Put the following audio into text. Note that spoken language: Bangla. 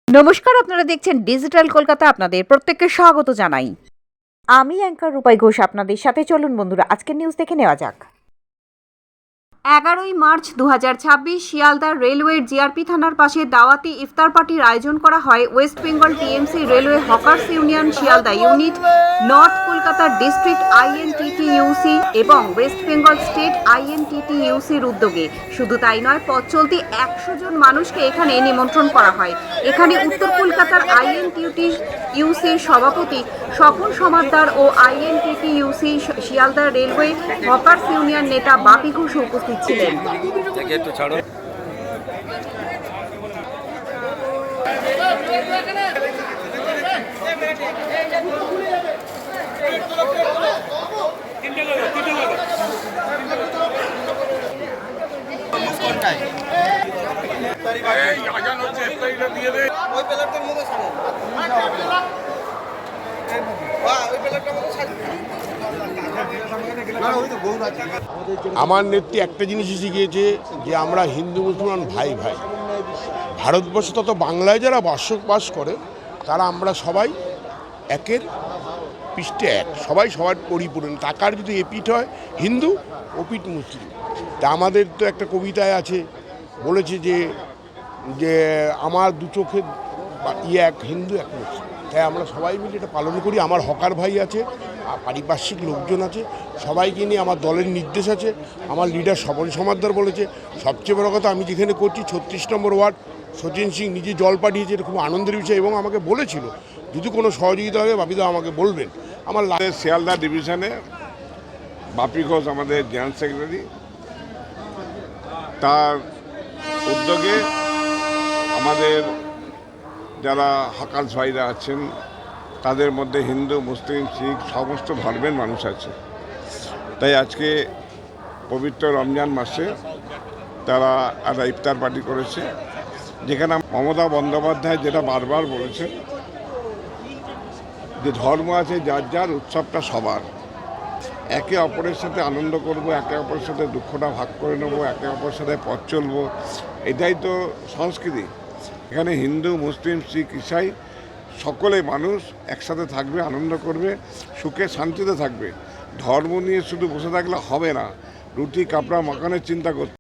নমস্কার, আপনারা দেখছেন ডিজিটাল কলকাতা। আপনাদের প্রত্যেককে স্বাগত জানাই। আমি অ্যাঙ্কার রূপাই ঘোষ আপনাদের সাথে। চলুন বন্ধুরা, আজকের নিউজ দেখে নেওয়া যাক। 11ই মার্চ 2026 শিয়ালদা রেলওয়ের জিআরপি থানার পাশে দাওয়াতি ইফতার পার্টির আয়োজন করা হয় West Bengal TMC railway hawkers union Sealdah unit, north Kolkata district INTTUC এবং ওয়েস্ট বেঙ্গল স্টেট আইএনটিটিইউসির উদ্যোগে। শুধু তাই নয়, পথ চলতি 100 জন মানুষকে এখানে নিমন্ত্রণ করা হয়। এখানে উত্তর কলকাতার আইএনটিটিইউসির সভাপতি স্বপন সমাদ্দার ও INTTUC Sealdah railway hawkers union নেতা বাপি ঘোষ উপস্থিত ছিলেন। আমার নেত্রী একটা জিনিসই শিখিয়েছে যে আমরা হিন্দু মুসলমান ভাই ভাই। ভারতবর্ষ তত বাংলায় যারা বসবাস করে তারা আমরা সবাই একের পৃষ্ঠে এক, সবাই সবার পরিপূরণ। টাকার যদি এপিঠ হয় হিন্দু, ওপিঠ মুসলিম। তা আমাদের তো একটা কবিতায় আছে, বলেছে যে যে আমার দু চোখের এক হিন্দু এক মুসলিম। তাই আমরা সবাই মিলে এটা পালন করি। আমার হকার ভাই আছে, পারিপার্শ্বিক লোকজন আছে, সবাইকে নিয়ে আমার দলের নির্দেশ আছে। আমার লিডার স্বপন সমাদ্দার বলেছে, সবচেয়ে বড় কথা আমি যেখানে করছি 36 নম্বর ওয়ার্ড, সচিন সিং নিজে জল পাঠিয়েছে, এটা খুব আনন্দের বিষয়। এবং আমাকে বলেছিল যদি কোনো সহযোগিতা লাগে বাপিদা আমাকে বলবেন। আমার শিয়ালদা ডিভিশনে বাপি ঘোষ আমাদের জেনারেল সেক্রেটারি, তার উদ্যোগে আমাদের যারা হকার্স ভাইরা আছেন তাদের মধ্যে হিন্দু, মুসলিম, শিখ সমস্ত ধর্মের মানুষ আছে। তাই আজকে পবিত্র রমজান মাসে তারা একটা ইফতার পার্টি করেছে, যেখানে মমতা বন্দ্যোপাধ্যায় যেটা বারবার বলেছেন যে ধর্ম আছে যার যার, উৎসবটা সবার। একে অপরের সাথে আনন্দ করব, একে অপরের সাথে দুঃখটা ভাগ করে নেব, একে অপরের সাথে পথ চলবো, এটাই তো সংস্কৃতি। এখানে হিন্দু, মুসলিম, শিখ, ইসাই সকলে মানুষ একসাথে থাকবে, আনন্দ করবে, সুখে শান্তিতে থাকবে। ধর্ম নিয়ে শুধু বসে থাকলে হবে না, রুটি কাপড়া মাখানের চিন্তা করতে